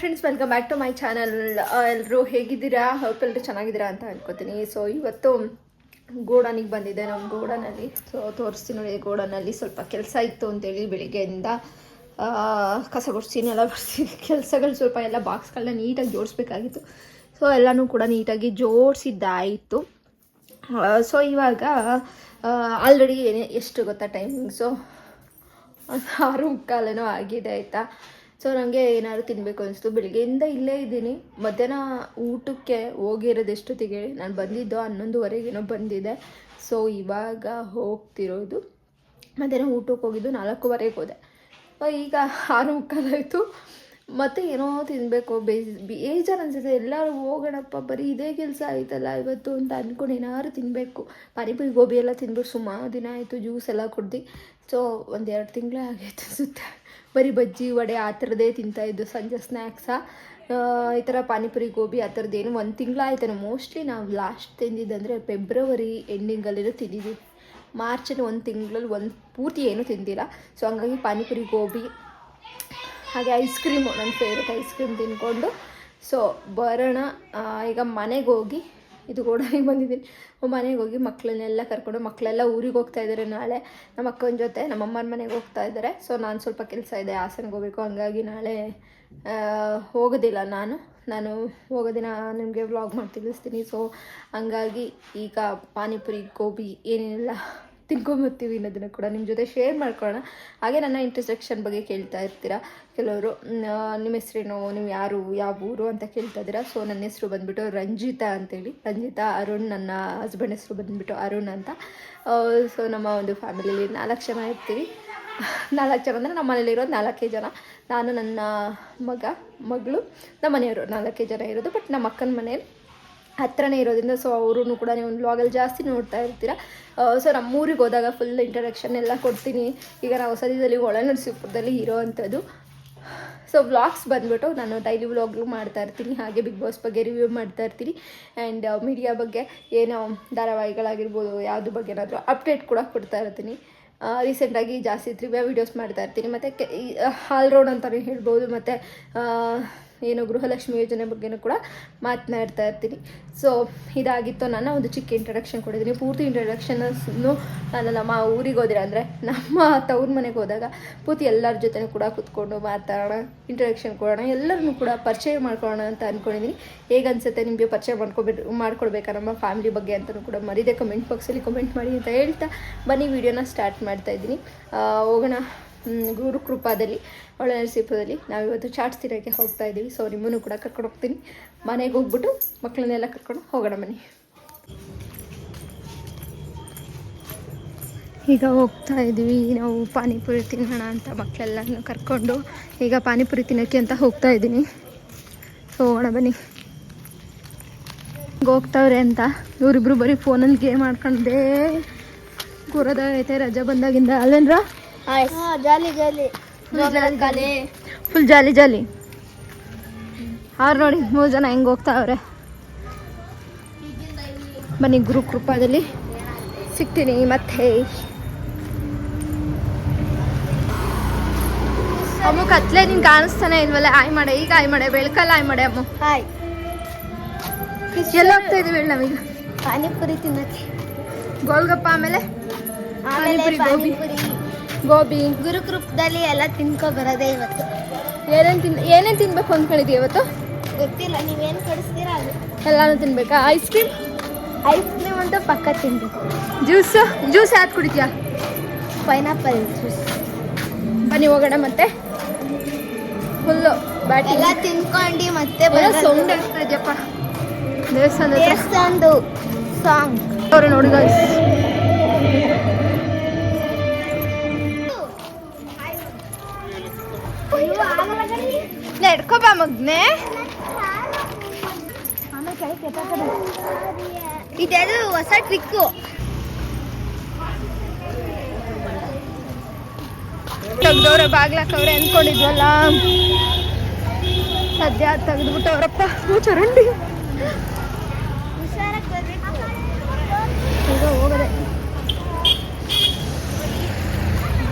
Friends, welcome back to my channel. ಎಲ್ಲರೂ ಹೇಗಿದ್ದೀರಾ? Hope ಎಲ್ಲರೂ ಚೆನ್ನಾಗಿದ್ದೀರಾ ಅಂತ ಅನ್ಕೋತೀನಿ. ಸೊ ಇವತ್ತು ಗೋಡನಿಗೆ ಬಂದಿದ್ದೆ, ನಮ್ಮ ಗೋಡನಲ್ಲಿ. ಸೊ ತೋರಿಸ್ತೀನಿ ನೋಡಿ. ಗೋಡನಲ್ಲಿ ಸ್ವಲ್ಪ ಕೆಲಸ ಇತ್ತು ಅಂತೇಳಿ ಬೆಳಿಗ್ಗೆಯಿಂದ ಕಸ ಗುಡಿಸ್ತೀನಿ, ಬರ್ತೀನಿ. ಕೆಲಸಗಳು ಸ್ವಲ್ಪ ಎಲ್ಲ ಬಾಕ್ಸ್ಗಳನ್ನ ನೀಟಾಗಿ ಜೋಡಿಸ್ಬೇಕಾಗಿತ್ತು. ಸೊ ಎಲ್ಲನೂ ಕೂಡ ನೀಟಾಗಿ ಜೋಡಿಸಿದ್ದಾಯಿತು. ಸೊ ಇವಾಗ ಆಲ್ರೆಡಿ ಎಷ್ಟು ಗೊತ್ತಾ ಟೈಮಿಂಗ್ಸು 6:15 ಆಗಿದೆ, ಆಯಿತಾ. ಸೊ ನನಗೆ ಏನಾದ್ರು ತಿನ್ನಬೇಕು ಅನಿಸ್ತು. ಬೆಳಿಗ್ಗೆಯಿಂದ ಇಲ್ಲೇ ಇದ್ದೀನಿ. ಮಧ್ಯಾಹ್ನ ಊಟಕ್ಕೆ ಹೋಗಿರೋದು ಎಷ್ಟೊತ್ತಿಗೆ? ನಾನು ಬಂದಿದ್ದು 11:15 ಬಂದಿದ್ದೆ. ಸೊ ಇವಾಗ ಹೋಗ್ತಿರೋದು. ಮಧ್ಯಾಹ್ನ ಊಟಕ್ಕೆ ಹೋಗಿದ್ದು 4:15 ಹೋದೆ. ಈಗ 6:15 ಆಯಿತು. ಮತ್ತು ಏನೋ ತಿನ್ನಬೇಕು, ಬೇಜಾರು ಅನಿಸುತ್ತೆ. ಎಲ್ಲರೂ ಹೋಗೋಣಪ್ಪ, ಬರೀ ಇದೇ ಕೆಲಸ ಆಯ್ತಲ್ಲ ಇವತ್ತು ಅಂತ ಅಂದ್ಕೊಂಡು ಏನಾದ್ರು ತಿನ್ನಬೇಕು. ಪಾನಿಪುರಿ ಗೋಬಿ ಎಲ್ಲ ತಿಂದ್ಬಿಟ್ಟು ಸುಮಾರು ದಿನ ಆಯಿತು. ಜ್ಯೂಸ್ ಎಲ್ಲ ಕುಡ್ದು. ಸೊ 1-2 ತಿಂಗಳೇ ಆಗೈತೆ ಅನಿಸುತ್ತೆ. ಬರೀ ಬಜ್ಜಿ ವಡೆ ಆ ಥರದ್ದೇ ತಿಂತಾಯಿದ್ದು ಸಂಜೆ ಸ್ನ್ಯಾಕ್ಸ. ಈ ಥರ ಪಾನಿಪುರಿ ಗೋಬಿ ಆ ಥರದ್ದೇನು 1 ತಿಂಗಳಾಯ್ತಾನೆ. ಮೋಸ್ಟ್ಲಿ ನಾವು ಲಾಸ್ಟ್ ತಿಂದಿದ್ದಂದರೆ ಫೆಬ್ರವರಿ ಎಂಡಿಂಗಲ್ಲಿರೋ ತಿಂದಿದ್ದೀವಿ. ಮಾರ್ಚಲ್ಲಿ 1 ತಿಂಗಳಲ್ಲಿ ಪೂರ್ತಿ ಏನೂ ತಿಂದಿಲ್ಲ. ಸೊ ಹಂಗಾಗಿ ಪಾನಿಪುರಿ ಗೋಬಿ ಹಾಗೆ ಐಸ್ ಕ್ರೀಮು, ನನ್ನ ಫೇವ್ರೆಟ್ ಐಸ್ ಕ್ರೀಮ್ ತಿಂದ್ಕೊಂಡು ಸೊ ಬರೋಣ. ಈಗ ಮನೆಗೆ ಹೋಗಿ, ಇದು ಗೋಡನಿಗೆ ಬಂದಿದ್ದೀನಿ. ಮನೆಗೆ ಹೋಗಿ ಮಕ್ಕಳನ್ನೆಲ್ಲ ಕರ್ಕೊಂಡು, ಮಕ್ಕಳೆಲ್ಲ ಊರಿಗೆ ಹೋಗ್ತಾ ಇದ್ದಾರೆ ನಾಳೆ. ನಮ್ಮ ಅಕ್ಕನ ಜೊತೆ ನಮ್ಮಮ್ಮನ ಮನೆಗೆ ಹೋಗ್ತಾ ಇದ್ದಾರೆ. ಸೊ ನಾನು ಸ್ವಲ್ಪ ಕೆಲಸ ಇದೆ, ಹಾಸನಕ್ಕೆ ಹೋಗಬೇಕು. ಹಂಗಾಗಿ ನಾಳೆ ಹೋಗೋದಿಲ್ಲ. ನಾನು ಹೋಗೋ ದಿನ ನಿಮಗೆ ವ್ಲಾಗ್ ಮಾಡಿ ತಿಳಿಸ್ತೀನಿ. ಸೊ ಹಂಗಾಗಿ ಈಗ ಪಾನಿಪುರಿ ಗೋಬಿ ಏನೇನೆಲ್ಲ ತಿನ್ಕೊಂಬರ್ತೀವಿ ಅನ್ನೋದನ್ನು ಕೂಡ ನಿಮ್ಮ ಜೊತೆ ಶೇರ್ ಮಾಡ್ಕೊಳ್ಳೋಣ. ಹಾಗೆ ನನ್ನ ಇಂಟ್ರಡಕ್ಷನ್ ಬಗ್ಗೆ ಕೇಳ್ತಾ ಇರ್ತೀರಾ ಕೆಲವರು. ನಿಮ್ಮ ಹೆಸರೇನು, ನೀವು ಯಾರು, ಯಾವ ಊರು ಅಂತ ಕೇಳ್ತಾ ಇದ್ದೀರಾ. ಸೊ ನನ್ನ ಹೆಸರು ಬಂದುಬಿಟ್ಟು ರಂಜಿತಾ ಅಂತೇಳಿ. ರಂಜಿತಾ ಅರುಣ್. ನನ್ನ ಹಸ್ಬೆಂಡ್ ಹೆಸರು ಬಂದುಬಿಟ್ಟು ಅರುಣ್ ಅಂತ. ಸೊ ನಮ್ಮ ಒಂದು ಫ್ಯಾಮಿಲಿಯಲ್ಲಿ 4 ಜನ ಇರ್ತೀವಿ. 4 ಜನ ಅಂದರೆ ನಮ್ಮ ಮನೇಲಿರೋದು 4 ಜನ. ನಾನು, ನನ್ನ ಮಗಳು, ನಮ್ಮ ಮನೆಯವರು 4 ಜನ ಇರೋದು. ಬಟ್ ನಮ್ಮ ಅಕ್ಕನ ಮನೇಲಿ ಹತ್ರನೇ ಇರೋದ್ರಿಂದ ಸೊ ಅವರೂ ಕೂಡ ನೀವು ವ್ಲಾಗಲ್ಲಿ ಜಾಸ್ತಿ ನೋಡ್ತಾ ಇರ್ತೀರ. ಸೊ ನಮ್ಮೂರಿಗೆ ಹೋದಾಗ ಫುಲ್ ಇಂಟ್ರಡಕ್ಷನ್ ಎಲ್ಲ ಕೊಡ್ತೀನಿ. ಈಗ ನಾವು ಸದ್ಯದಲ್ಲಿ ಹೊಳೆನರಸೀಪುರದಲ್ಲಿ ಇರೋ ಅಂಥದ್ದು. ಸೊ ವ್ಲಾಗ್ಸ್ ಬಂದುಬಿಟ್ಟು ನಾನು ಡೈಲಿ ವ್ಲಾಗ್ಲು ಮಾಡ್ತಾ ಇರ್ತೀನಿ. ಹಾಗೆ ಬಿಗ್ ಬಾಸ್ ಬಗ್ಗೆ ರಿವ್ಯೂ ಮಾಡ್ತಾ ಇರ್ತೀನಿ. ಆ್ಯಂಡ್ ಮೀಡಿಯಾ ಬಗ್ಗೆ ಏನೋ ಧಾರಾವಾಹಿಗಳಾಗಿರ್ಬೋದು, ಯಾವ್ದು ಬಗ್ಗೆ ಏನಾದರೂ ಅಪ್ಡೇಟ್ ಕೂಡ ಕೊಡ್ತಾ ಇರ್ತೀನಿ. ರೀಸೆಂಟಾಗಿ ಜಾಸ್ತಿ ತ್ರಿವ್ಯಾ ವೀಡಿಯೋಸ್ ಮಾಡ್ತಾ ಇರ್ತೀನಿ. ಮತ್ತು ಆಲ್ರೌಂಡ್ ಅಂತಲೇ ಹೇಳ್ಬೋದು. ಮತ್ತು ಏನು ಗೃಹಲಕ್ಷ್ಮಿ ಯೋಜನೆ ಬಗ್ಗೆನೂ ಕೂಡ ಮಾತನಾಡ್ತಾ ಇರ್ತೀನಿ. ಸೊ ಇದಾಗಿತ್ತು ನನ್ನ ಒಂದು ಚಿಕ್ಕ ಇಂಟ್ರಡಕ್ಷನ್ ಕೊಟ್ಟಿದ್ದೀನಿ. ಪೂರ್ತಿ ಇಂಟ್ರಡಕ್ಷನ್ನು ನಾನು ನಮ್ಮ ಊರಿಗೆ ಹೋದಿರ ಅಂದರೆ ನಮ್ಮ ತವ್ರ ಮನೆಗೆ ಹೋದಾಗ ಪೂರ್ತಿ ಎಲ್ಲರ ಜೊತೆನೂ ಕೂಡ ಕೂತ್ಕೊಂಡು ಮಾತಾಡೋಣ, ಇಂಟ್ರಡಕ್ಷನ್ ಕೊಡೋಣ, ಎಲ್ಲರನ್ನೂ ಕೂಡ ಪರಿಚಯ ಮಾಡ್ಕೊಳ್ಳೋಣ ಅಂತ ಅಂದ್ಕೊಂಡಿದ್ದೀನಿ. ಹೇಗೆ ಅನಿಸುತ್ತೆ ನಿಮಗೆ ಪರಿಚಯ ಮಾಡ್ಕೊಳ್ಬೇಕಾ ನಮ್ಮ ಫ್ಯಾಮಿಲಿ ಬಗ್ಗೆ ಅಂತಲೂ ಕೂಡ ಮರೀದೆ ಕಮೆಂಟ್ ಬಾಕ್ಸಲ್ಲಿ ಕಮೆಂಟ್ ಮಾಡಿ ಅಂತ ಹೇಳ್ತಾ ಬನ್ನಿ ವಿಡಿಯೋನ ಸ್ಟಾರ್ಟ್ ಮಾಡ್ತಾಯಿದ್ದೀನಿ. ಹೋಗೋಣ. ಗುರುಕೃಪಾದಲ್ಲಿ ಹೊಳೆನರಸೀಪುರದಲ್ಲಿ ನಾವಿವತ್ತು ಚಾಟ್ಸ್ ತಿನ್ನೋಕ್ಕೆ ಹೋಗ್ತಾ ಇದ್ದೀವಿ. ಸೊ ನಿಮ್ಮನ್ನು ಕೂಡ ಕರ್ಕೊಂಡು ಹೋಗ್ತೀನಿ. ಮನೆಗೆ ಹೋಗ್ಬಿಟ್ಟು ಮಕ್ಕಳನ್ನೆಲ್ಲ ಕರ್ಕೊಂಡು ಹೋಗೋಣ ಬನ್ನಿ. ಈಗ ಹೋಗ್ತಾ ಇದ್ದೀವಿ ನಾವು ಪಾನಿಪುರಿ ತಿನ್ನೋಣ ಅಂತ. ಮಕ್ಕಳೆಲ್ಲನೂ ಕರ್ಕೊಂಡು ಈಗ ಪಾನಿಪುರಿ ತಿನ್ನೋಕ್ಕೆ ಅಂತ ಹೋಗ್ತಾ ಇದ್ದೀನಿ. ಸೊ ಹೋಗೋಣ ಬನ್ನಿ. ಹೋಗ್ತಾವ್ರೆ ಅಂತ ಇವರಿಬ್ರು ಬರೀ ಫೋನಲ್ಲಿ ಗೇಮ್ ಆಡ್ಕೊಂಡೇ ಕೂರೋದಾಗೈತೆ ರಜಾ ಬಂದಾಗಿಂದ. ಅಲ್ಲೇನ್ರ ಜಾಲಿ ಫುಲ್ ಜಾಲಿ. ಅವ್ರು ನೋಡಿ 3 ಜನ ಹೆಂಗೆ ಹೋಗ್ತಾವ್ರೆ. ಬನ್ನಿ ಗುರುಕೃಪಾದಲ್ಲಿ ಸಿಗ್ತೀನಿ ಮತ್ತೆ. ಅಮ್ಮ ಕತ್ಲೆ ನಿಂಗೆ ಕಾಣಿಸ್ತಾನೆ ಇಲ್ವಲ್ಲ? ಆಯ್ ಮಾಡೆ, ಈಗ ಆಯ್ ಮಾಡೆ, ಬೆಳಕಲ್ಲ ಆಯ್ ಮಾಡೆ. ಅಮ್ಮ ಹಾಯ್. ಎಲ್ಲ ಹೋಗ್ತಾ ಇದೀವಿ ಹೇಳಿ ನಾವೀಗ ಪಾನಿಪುರಿ ತಿನ್ನಕ್ಕೆ. ಗೋಲ್ಗಪ್ಪ, ಆಮೇಲೆ ಪಾನಿಪುರಿ ಗೋಬಿ. ಗುರುಕೃಪದಲ್ಲಿ ಎಲ್ಲ ತಿನ್ಕೊ ಬರೋದೇ ಇವತ್ತು. ಏನೇನು ತಿನ್ಬೇಕು ಅಂದ್ಕೊಂಡಿದ್ದೀವಿ ಇವತ್ತು? ಗೊತ್ತಿಲ್ಲ, ನೀವೇನು ಕೊಡಿಸ್ತೀರಾ ಅದು ಎಲ್ಲಾನು ತಿನ್ಬೇಕಾ? ಐಸ್ ಕ್ರೀಮ್ ಅಂತೂ ಪಕ್ಕ ತಿನ್ಬೇಕು. ಜ್ಯೂಸ್ ಯಾವ್ದು ಕುಡಿತೀಯಾ? Pineapple juice. ಬನ್ನಿ ಹೋಗೋಣ. ಮತ್ತೆ ಫುಲ್ಲು ಬ್ಯಾಟಿ ಎಲ್ಲ ತಿನ್ಕೊಂಡು ಮತ್ತೆ ಸೌಂಡ್ ಆಗ್ತಾ ಇದೆಯಪ್ಪ. ದೇವಸ್ಥಾನದ ಸಾಂಗ್ ಅವ್ರು ನೋಡಿ ಗೈಸ್. ಎಡ್ಕೊಬ ಮಗ್ನೆ. ಇದೆಲ್ಲ ಹೊಸ ಟ್ರಿಕ್ಕು. ತೆಗ್ದವ್ರೆ ಬಾಗ್ಲಾಕವ್ರೆ ಅಂದ್ಕೊಂಡಿದ್ವಲ್ಲ, ಸದ್ಯ ತೆಗೆದ್ಬಿಟ್ಟವ್ರಪ್ಪ. ಚರಂಡಿ ಈಗ ಹೋಗದೆ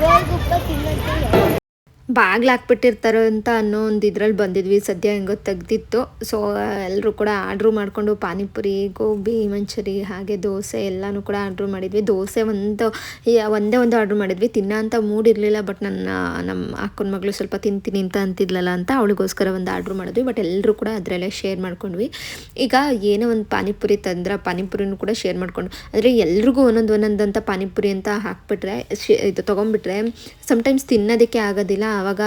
ಗೋಲ್ಗುಪ್ಪ ತಿನ್ನಕ್ಕೆ ಬಾಗ್ಲು ಹಾಕ್ಬಿಟ್ಟಿರ್ತಾರೆ ಅಂತ ಅನ್ನೋ ಒಂದು ಇದ್ರಲ್ಲಿ ಬಂದಿದ್ವಿ. ಸದ್ಯ ಹೆಂಗೋ ತೆಗ್ದಿತ್ತು. ಸೊ ಎಲ್ಲರೂ ಕೂಡ ಆರ್ಡ್ರು ಮಾಡಿಕೊಂಡು ಪಾನಿಪುರಿ, ಗೋಬಿ ಮಂಚೂರಿ ಹಾಗೆ ದೋಸೆ ಎಲ್ಲನೂ ಕೂಡ ಆರ್ಡ್ರು ಮಾಡಿದ್ವಿ. ದೋಸೆ ಒಂದೇ ಒಂದು ಆರ್ಡ್ರು ಮಾಡಿದ್ವಿ. ತಿನ್ನೋ ಅಂತ ಮೂಡ್ ಇರಲಿಲ್ಲ. ಬಟ್ ನಮ್ಮ ಅಕ್ಕನ ಮಗಳು ಸ್ವಲ್ಪ ತಿಂತೀನಿ ಅಂತ ಅಂತಿದ್ಲಲ್ಲ ಅಂತ ಅವಳಿಗೋಸ್ಕರ ಒಂದು ಆರ್ಡ್ರು ಮಾಡಿದ್ವಿ. ಬಟ್ ಎಲ್ಲರೂ ಕೂಡ ಅದರಲ್ಲೇ ಶೇರ್ ಮಾಡ್ಕೊಂಡ್ವಿ. ಈಗ ಏನೋ ಒಂದು ಪಾನಿಪುರಿ ತಂದ್ರೆ ಪಾನಿಪುರಿನೂ ಕೂಡ ಶೇರ್ ಮಾಡ್ಕೊಂಡು, ಆದರೆ ಎಲ್ರಿಗೂ ಒಂದೊಂದಂತ ಪಾನಿಪುರಿ ಅಂತ ಹಾಕ್ಬಿಟ್ರೆ ಇದು ತೊಗೊಂಡ್ಬಿಟ್ರೆ ಸಮ್ಟೈಮ್ಸ್ ತಿನ್ನೋದಕ್ಕೆ ಆಗೋದಿಲ್ಲ. ಆವಾಗ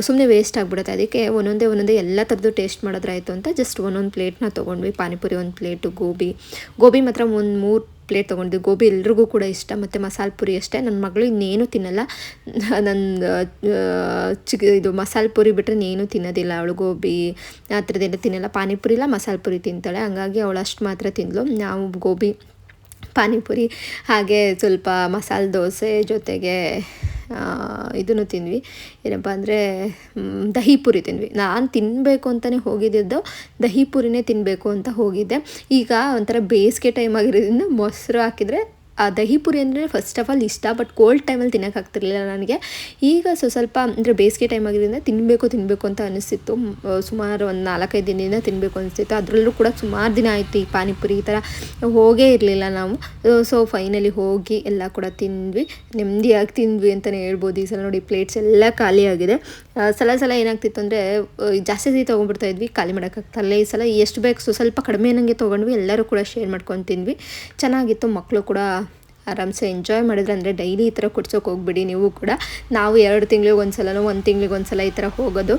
ಸುಮ್ಮನೆ ವೇಸ್ಟ್ ಆಗಿಬಿಡುತ್ತೆ. ಅದಕ್ಕೆ ಒಂದೊಂದೇ ಎಲ್ಲ ಥರದ್ದು ಟೇಸ್ಟ್ ಮಾಡೋದ್ರಾಯ್ತು ಅಂತ ಜಸ್ಟ್ ಒಂದೊಂದು ಪ್ಲೇಟ್ನ ತೊಗೊಂಡ್ವಿ. ಪಾನಿಪುರಿ ಒಂದು ಪ್ಲೇಟು, ಗೋಬಿ ಮಾತ್ರ ಒಂದು 3 ಪ್ಲೇಟ್ ತೊಗೊಂಡ್ವಿ. ಗೋಬಿ ಎಲ್ರಿಗೂ ಕೂಡ ಇಷ್ಟ. ಮತ್ತು ಮಸಾಲೆ ಪುರಿ ಅಷ್ಟೇ. ನನ್ನ ಮಗಳು ಇನ್ನೇನು ತಿನ್ನಲ್ಲ. ಇದು ಮಸಾಲೆ ಪುರಿ ಬಿಟ್ಟರೆ ಇನ್ನೇನು ತಿನ್ನೋದಿಲ್ಲ ಅವಳು. ಗೋಬಿ ಆ ಥರದ್ದೆಲ್ಲ ತಿನ್ನಲ್ಲ. ಪಾನಿಪುರಿ ಇಲ್ಲ ಮಸಾಲೆ ಪುರಿ ತಿಂತಾಳೆ. ಹಂಗಾಗಿ ಅವಳು ಅಷ್ಟು ಮಾತ್ರ ತಿಂದಳು. ನಾವು ಗೋಬಿ, ಪಾನಿಪುರಿ ಹಾಗೆ ಸ್ವಲ್ಪ ಮಸಾಲೆ ದೋಸೆ ಜೊತೆಗೆ ಇದನ್ನು ತಿಂದ್ವಿ. ಏನಪ್ಪ ಅಂದರೆ ದಹಿ ಪುರಿ ತಿಂದ್ವಿ. ನಾನು ತಿನ್ನಬೇಕು ಅಂತಲೇ ಹೋಗಿದ್ದು ದಹಿ ಪುರಿನೇ ತಿನ್ನಬೇಕು ಅಂತ ಹೋಗಿದ್ದೆ. ಈಗ ಒಂಥರ ಬೇಸಿಗೆ ಟೈಮ್ ಆಗಿರೋದ್ರಿಂದ ಮೊಸರು ಹಾಕಿದರೆ ಆ ದಹಿ ಪುರಿ ಅಂದರೆ ಫಸ್ಟ್ ಆಫ್ ಆಲ್ ಇಷ್ಟ. ಬಟ್ ಕೋಲ್ಡ್ ಟೈಮಲ್ಲಿ ತಿನ್ನೋಕ್ಕಾಗ್ತಿರ್ಲಿಲ್ಲ ನನಗೆ. ಈಗ ಸ್ವಲ್ಪ ಅಂದರೆ ಬೇಸಿಗೆ ಟೈಮ್ ಆಗಿರೋದ್ರಿಂದ ತಿನ್ನಬೇಕು ಅಂತ ಅನ್ನಿಸ್ತಿತ್ತು. ಸುಮಾರು ಒಂದು 4-5 ದಿನದಿಂದ ತಿನ್ನಬೇಕು ಅನಿಸ್ತಿತ್ತು. ಅದರಲ್ಲೂ ಕೂಡ ಸುಮಾರು ದಿನ ಆಯಿತು ಈ ಪಾನಿಪುರಿ ಈ ಥರ ಹೋಗೇ ಇರಲಿಲ್ಲ ನಾವು. ಸೊ ಫೈನಲಿ ಹೋಗಿ ಎಲ್ಲ ಕೂಡ ತಿಂದ್ವಿ. ನೆಮ್ಮದಿಯಾಗಿ ತಿಂದ್ವಿ ಅಂತಲೇ ಹೇಳ್ಬೋದು. ಈ ಸಲ ನೋಡಿ ಪ್ಲೇಟ್ಸ್ ಎಲ್ಲ ಖಾಲಿಯಾಗಿದೆ. ಸಲ ಏನಾಗ್ತಿತ್ತು ಅಂದರೆ ಜಾಸ್ತಿ ತೊಗೊಂಡ್ಬಿಡ್ತಾ ಇದ್ವಿ, ಖಾಲಿ ಮಾಡೋಕ್ಕಾಗ್ತಾರಲ್ಲ. ಈ ಸಲ ಎಷ್ಟು ಬೇಕು ಸ್ವಲ್ಪ ಕಡಿಮೆ ನನಗೆ ತೊಗೊಂಡ್ವಿ. ಎಲ್ಲರೂ ಕೂಡ ಶೇರ್ ಮಾಡ್ಕೊಂಡು ತಿಂದ್ವಿ. ಚೆನ್ನಾಗಿತ್ತು. ಮಕ್ಕಳು ಕೂಡ ಆರಾಮ್ಸೆ ಎಂಜಾಯ್ ಮಾಡಿದ್ರೆ. ಅಂದರೆ ಡೈಲಿ ಈ ಥರ ಕುಡ್ಸೋಕೆ ಹೋಗ್ಬಿಡಿ ನೀವು ಕೂಡ. ನಾವು 2 ತಿಂಗಳಿಗೆ ಒಂದ್ಸಲನೋ 1 ತಿಂಗಳಿಗೆ ಒಂದ್ಸಲ ಈ ಥರ ಹೋಗೋದು.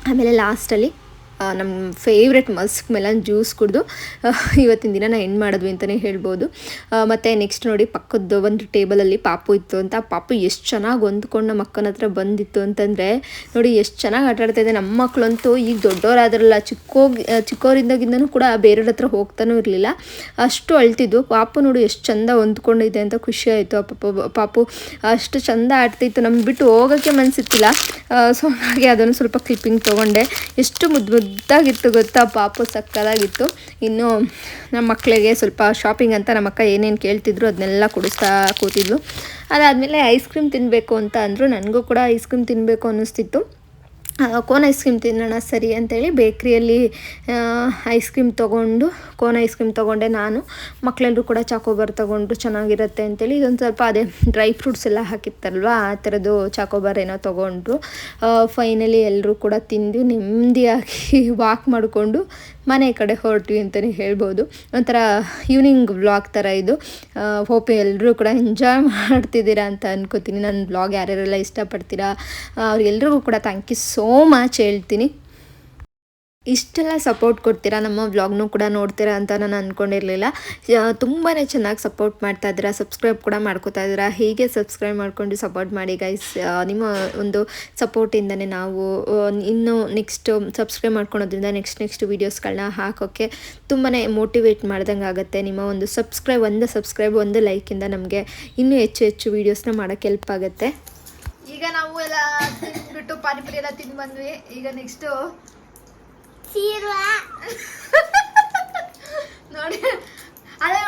ಆಮೇಲೆ ಲಾಸ್ಟಲ್ಲಿ ನಮ್ಮ ಫೇವ್ರೆಟ್ ಮಸ್ಕ್ ಮೆಲನ್ ಜ್ಯೂಸ್ ಕುಡಿದು ಇವತ್ತಿನ ದಿನ ಎಂಡ್ ಮಾಡಿದ್ವಿ ಅಂತಲೇ ಹೇಳ್ಬೋದು. ಮತ್ತು ನೆಕ್ಸ್ಟ್ ನೋಡಿ ಪಕ್ಕದ್ದು ಒಂದು ಟೇಬಲಲ್ಲಿ ಪಾಪು ಇತ್ತು ಅಂತ. ಪಾಪು ಎಷ್ಟು ಚೆನ್ನಾಗಿ ಹೊಂದ್ಕೊಂಡು ನಮ್ಮ ಅಕ್ಕನ ಹತ್ರ ಬಂದಿತ್ತು ಅಂತಂದರೆ ನೋಡಿ ಎಷ್ಟು ಚೆನ್ನಾಗಿ ಆಟಾಡ್ತಾಯಿದೆ. ನಮ್ಮ ಮಕ್ಕಳಂತೂ ಈಗ ದೊಡ್ಡವರಾದ್ರಲ್ಲ, ಚಿಕ್ಕವರಿಂದಾಗಿಂದನೂ ಕೂಡ ಬೇರೆಯವ್ರ ಹತ್ರ ಹೋಗ್ತಾನೂ ಇರಲಿಲ್ಲ. ಅಷ್ಟು ಅಳ್ತಿದ್ವು. ಪಾಪು ನೋಡಿ ಎಷ್ಟು ಚೆಂದ ಹೊಂದ್ಕೊಂಡಿದೆ ಅಂತ ಖುಷಿ ಆಯಿತು. ಪಾಪು ಅಷ್ಟು ಚೆಂದ ಆಡ್ತಿತ್ತು. ನಮ್ಗೆ ಬಿಟ್ಟು ಹೋಗೋಕ್ಕೆ ಮನಸ್ಸಿತ್ತಿಲ್ಲ. ಸೊ ಹಾಗೆ ಅದನ್ನು ಸ್ವಲ್ಪ ಕ್ಲಿಪ್ಪಿಂಗ್ ತೊಗೊಂಡೆ. ಎಷ್ಟು ಮುದ್ದಾಗಿತ್ತು ಗೊತ್ತಾ, ಪಾಪು ಸಕ್ಕದಾಗಿತ್ತು. ಇನ್ನು ನಮ್ಮ ಮಕ್ಕಳಿಗೆ ಸ್ವಲ್ಪ ಶಾಪಿಂಗ್ ಅಂತ ನಮ್ಮ ಅಕ್ಕ ಏನೇನು ಕೇಳ್ತಿದ್ರು ಅದನ್ನೆಲ್ಲ ಕೊಡಿಸ್ತಾ ಕೂತಿದ್ಲು. ಅದಾದಮೇಲೆ ಐಸ್ ಕ್ರೀಮ್ ತಿನ್ನಬೇಕು ಅಂತ ಅಂದರು. ನನಗೂ ಕೂಡ ಐಸ್ ಕ್ರೀಮ್ ತಿನ್ನಬೇಕು ಅನ್ನಿಸ್ತಿತ್ತು. ಕೋನ್ ಐಸ್ ಕ್ರೀಮ್ ತಿನ್ನೋಣ ಸರಿ ಅಂತೇಳಿ ಬೇಕ್ರಿಯಲ್ಲಿ ice cream cone ice cream ತೊಗೊಂಡೆ ನಾನು. ಮಕ್ಕಳೆಲ್ಲರೂ ಕೂಡ ಚಾಕೋಬಾರ್ ತೊಗೊಂಡ್ರು, ಚೆನ್ನಾಗಿರುತ್ತೆ ಅಂತೇಳಿ. ಇದೊಂದು ಸ್ವಲ್ಪ ಅದೇ ಡ್ರೈ ಫ್ರೂಟ್ಸ್ ಎಲ್ಲ ಹಾಕಿರ್ತಾರಲ್ವ ಆ ಥರದ್ದು ಚಾಕೋಬಾರ್ ಏನೋ ತೊಗೊಂಡ್ರು. ಫೈನಲಿ ಎಲ್ಲರೂ ಕೂಡ ತಿಂದು ನೆಮ್ಮದಿಯಾಗಿ ವಾಕ್ ಮಾಡಿಕೊಂಡು ಮನೆ ಕಡೆ ಹೊರಟ್ವಿ ಅಂತಲೇ ಹೇಳ್ಬೋದು. ಒಂಥರ ಈವ್ನಿಂಗ್ ವ್ಲಾಗ್ ಥರ ಇದು. ಹೋಪ್ ಎಲ್ಲರೂ ಕೂಡ ಎಂಜಾಯ್ ಮಾಡ್ತಿದ್ದೀರಾ ಅಂತ ಅನ್ಕೋತೀನಿ. ನನ್ನ ವ್ಲಾಗ್ ಯಾರ್ಯಾರೆಲ್ಲ ಇಷ್ಟಪಡ್ತೀರಾ ಅವ್ರಿಗೆಲ್ರಿಗೂ ಕೂಡ ಥ್ಯಾಂಕ್ ಯು ಸೋ ಮಚ್ ಹೇಳ್ತೀನಿ. ಇಷ್ಟೆಲ್ಲ ಸಪೋರ್ಟ್ ಕೊಡ್ತೀರಾ, ನಮ್ಮ ವ್ಲಾಗ್ನೂ ಕೂಡ ನೋಡ್ತೀರಾ ಅಂತ ನಾನು ಅಂದ್ಕೊಂಡಿರಲಿಲ್ಲ. ತುಂಬಾ ಚೆನ್ನಾಗಿ ಸಪೋರ್ಟ್ ಮಾಡ್ತಾಯಿದ್ದೀರಾ, ಸಬ್ಸ್ಕ್ರೈಬ್ ಕೂಡ ಮಾಡ್ಕೋತಾ ಇದ್ದೀರಾ. ಹೀಗೆ ಸಬ್ಸ್ಕ್ರೈಬ್ ಮಾಡ್ಕೊಂಡು ಸಪೋರ್ಟ್ ಮಾಡಿ ಗೈಸ್. ನಿಮ್ಮ ಒಂದು ಸಪೋರ್ಟಿಂದನೇ ನಾವು ಇನ್ನೂ ನೆಕ್ಸ್ಟ್ ಸಬ್ಸ್ಕ್ರೈಬ್ ಮಾಡ್ಕೊಳೋದ್ರಿಂದ ನೆಕ್ಸ್ಟ್ ವೀಡಿಯೋಸ್ಗಳನ್ನ ಹಾಕೋಕ್ಕೆ ತುಂಬಾ ಮೋಟಿವೇಟ್ ಮಾಡ್ದಂಗೆ ಆಗುತ್ತೆ. ನಿಮ್ಮ ಒಂದು ಸಬ್ಸ್ಕ್ರೈಬ್ ಒಂದು ಲೈಕಿಂದ ನಮಗೆ ಇನ್ನೂ ಹೆಚ್ಚು ವೀಡಿಯೋಸ್ನ ಮಾಡೋಕ್ಕೆ ಹೆಲ್ಪ್ ಆಗುತ್ತೆ. ಈಗ ನಾವು ಎಲ್ಲ ತಿಂದ್ಬಿಟ್ಟು ಪಾನಿಪುರಿ ಎಲ್ಲ ತಿಂದು ಬಂದ್ವಿ. ಈಗ ನೆಕ್ಸ್ಟು ನೋಡಿ ಅದೇ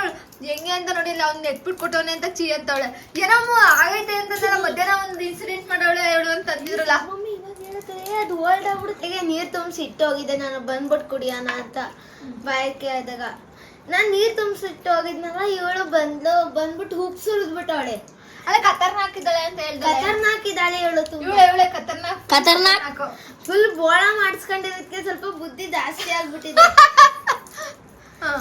ಹೆಂಗೆ ಅಂತ ನೋಡಿಲ್ಲ, ಅವ್ನು ನೆಟ್ಬಿಟ್ಟು ಕೊಟ್ಟವನೆ ಅಂತ ಚೀ ಅಂತವಳೆ. ಏನಮ್ಮ ಆಗೈತೆ ಅಂತಂದ್ರೆ ಮಧ್ಯಾಹ್ನ ಒಂದು ಇನ್ಸಿಡೆಂಟ್ ಮಾಡವಳೆ ಹೇಳು ಅಂತ ಅಂದಿದ್ರಲ್ಲ. ಮಮ್ಮಿ ಇವಾಗ ಹೇಳ್ತಾರೆ ಅದು ಓಲ್ಡ್ ಆಗ್ಬಿಡುತ್ತೆ. ನೀರು ತುಂಬಿಸಿ ಇಟ್ಟೋಗಿದ್ದೆ ನಾನು ಬಂದ್ಬಿಟ್ಟು ಕುಡಿಯೋಣ ಅಂತ ಬಾಯಕ್ಕೆ ಆದಾಗ. ನಾನು ನೀರು ತುಂಬಿಸಿಟ್ಟು ಹೋಗಿದ್ನಲ್ಲ, ಇವಳು ಬಂದ್ಬಿಟ್ಟು ಹುಪ್ ಸುರಿದ್ಬಿಟ್ಟವಳೆ. ಅಲ್ಲ ಕತರ್ನಾಕಿದ್ದಾಳೆ ಅಂತ ಹೇಳ್ದೆ. ಕತರ್ನಾಕಿದ್ದಾಳೆ ಇವಳು. ಇವಳೆ ಕತರ್ನಾಕ್ ಫುಲ್ ಬೋಳ ಮಾಡಿಸ್ಕೊಂಡಿರೋದಕ್ಕೆ ಸ್ವಲ್ಪ ಬುದ್ಧಿ ಜಾಸ್ತಿ ಆಗ್ಬಿಟ್ಟಿದೆ.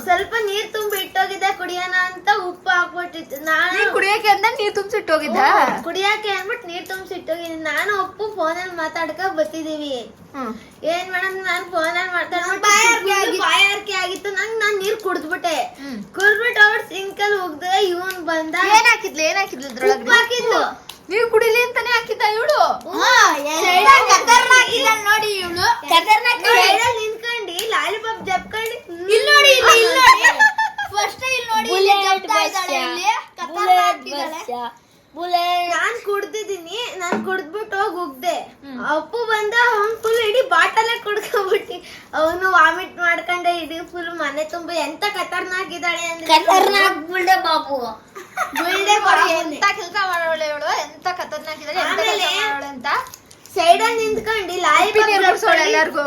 ಸ್ವಲ್ಪ ನೀರ್ ತುಂಬಿ ಇಟ್ಟೋಗಿದ್ದೆ ಕುಡಿಯೋಣ ಅಂತ ಉಪ್ಪು ಹಾಕ್ಬಿಟ್ಟಿತ್ತು. ನಾನು ಕುಡಿಯಕ್ಕೆ ಅಂತ ನೀರ್ ತುಂಬಿಸಿಟ್ಟು ಹೋಗಿದ್ದ. ಕುಡಿಯಕ್ಕೆ ಅಂದ್ಬಿಟ್ಟು ನೀರ್ ತುಂಬಿಸಿ ಇಟ್ಟೋಗಿದ್ದೀನಿ. ನಾನು ಉಪ್ಪು ಫೋನಲ್ಲಿ ಮಾತಾಡ್ಕ ಬರ್ತಿದೀವಿ. ಏನ್ ಮೇಡಮ್ ನಾನು ಫೋನಲ್ಲಿ ಮಾತಾಡ್ಬಿಟ್ಟು ಬಾಯಾರಿಕೆ ಆಗಿತ್ತು ನಂಗೆ. ನಾನ್ ನೀರ್ ಕುಡ್ದ್ಬಿಟ್ಟೆ. ಕುಡ್ದ್ಬಿಟ್ಟು ಅವ್ರು ಸಿಂಕಲ್ ಹೋಗ್ದೆ. ಇವನ್ ಬಂದ. ಏನ್ ಹಾಕಿದ್ಲು ಉಪ್ಪು ಹಾಕಿದ್ಲು. ನೀವ್ ಕುಡಿಲಿ ಅಂತಾನೆ ಹಾಕಿದ್ದ ಇವಳು. ನೋಡಿ ಇವಳು ನಿಂತ್ಕೊಂಡಿ ಲಾಲಿಪಾಪ್ ಜಪ್ಕೊಂಡಿ ಇಲ್ಲಿ ನೋಡಿ ಫಸ್ಟ್ ಇಲ್ಲಿ ನೋಡಿ ನಾನ್ ಕುಡ್ದಿದ್ದೀನಿ. ನಾನ್ ಕುಡ್ದ್ಬಿಟ್ಟು ಹೋಗಿ ಉಗ್ದೆ. ಅಪ್ಪು ಬಂದ ಅವ್ನ್ ಫುಲ್ ಇಡೀ ಬಾಟಲೆ ಕುಡ್ಕೊಂಡ್ಬಿಟ್ಟಿ. ಅವನು ವಾಮಿಟ್ ಮಾಡ್ಕೊಂಡೆ ಇಡೀ ಫುಲ್ ಮನೆ ತುಂಬ. ಎಂತ ಖತರ್ನಾಕಿದ್ದಾಳೆ ಅಂದ್ರೆ ಖತರ್ನಾಕ್ ಬುಲ್ಡೆ ಬಾಬು. ಎಂತ ಕೆಲಸ ಮಾಡೋಳೆ ಇವಳು, ಎಂತ ಖತರ್ನಾಕಿದ್ದಾಳೆ ಅಂತ. ಸೈಡ್ ಅಲ್ಲಿ ನಿಂತ್ಕೊಂಡು ಉಪ್ಪಿನ ನೀರು ಕುಡ್ಸೋಳು ಎಲ್ಲಾರ್ಗು.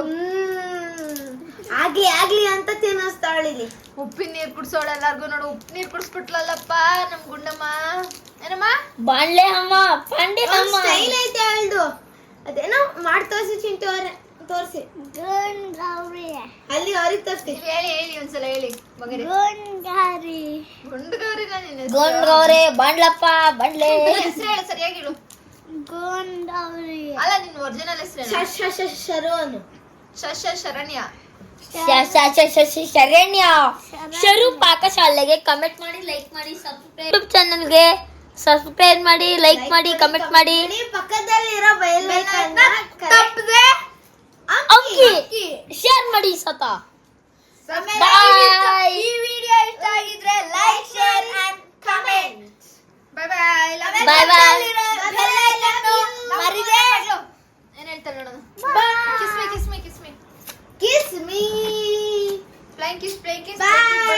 ಆಗ್ಲಿ ಅಂತ ತಿನ್ನಿಸ್ತಾಳಿಲಿ. ಉಪ್ಪಿನ ನೀರ್ ಕುಡ್ಸೋಳು ಎಲ್ಲಾರ್ಗು. ನೋಡು ಉಪ್ಪು ನೀರ್ ಕುಡ್ಸ್ಬಿಟ್ಲಲ್ಲಪ್ಪ ನಮ್ ಗುಂಡಮ್ಮ. ಏನಮ್ಮ ಬಾಣ್ಲೆ ಅಮ್ಮ ಪಾಂಡೆ ಅಮ್ಮ ಸ್ಟೈಲ್ ಐತೆ ಅವಳ್ದು. ಅದೇನೋ ಮಾಡಿ ತೋರಿಸಿ ಚಿಂಟು ಅವ್ರೆ, ತೋರಿಸಿ ಅಲ್ಲಿ ಅವ್ರಿಗೆ ತೋರಿಸಿ. ಹೇಳಿ ಒಂದ್ಸಲ ಹೇಳಿ ಮಗನೇ. ಗುಂಡ್ಗೌರಿ ಗೋಂಡ್ಗೌರೆ ಬಾಂಡ್ಲಪ್ಪ ಬಾಂಡ್ಲೆ ಹೆಸರು ಹೇಳು, ಸರಿಯಾಗಿ ಹೇಳು. ಅಲ್ಲ ನಿನ್ ಒರಿಜಿನಲ್ ಹೆಸರು ಶರು ಅನ್ನು. ಶರಣ್ಯ. ಶರಣ್ಯ ಶರು ಪಾಕಶಾಲೆಗೆ ಕಮೆಂಟ್ ಮಾಡಿ, ಲೈಕ್ ಮಾಡಿ, ಯೂಟ್ಯೂಬ್ ಚಾನಲ್ಗೆ ಸಬ್ಸ್ಕ್ರೈಬ್ ಮಾಡಿ, ಲೈಕ್ ಮಾಡಿ, ಕಮೆಂಟ್ ಮಾಡಿ. ಪಕ್ಕದಲ್ಲಿ ಇರೋ ಬಯಲ್ ತಪ್ಪದೆ ಅಂಕಿ ಶೇರ್ ಮಾಡಿ ಸತ. ಈ ವಿಡಿಯೋ ಇಷ್ಟ ಆಗಿದ್ರೆ like, share and comment. Bye bye. Bye bye. ಏನ್ ಹೇಳ್ತಾರೆ ನೋಡೋಣ. Kiss me. Flying kiss. Bye.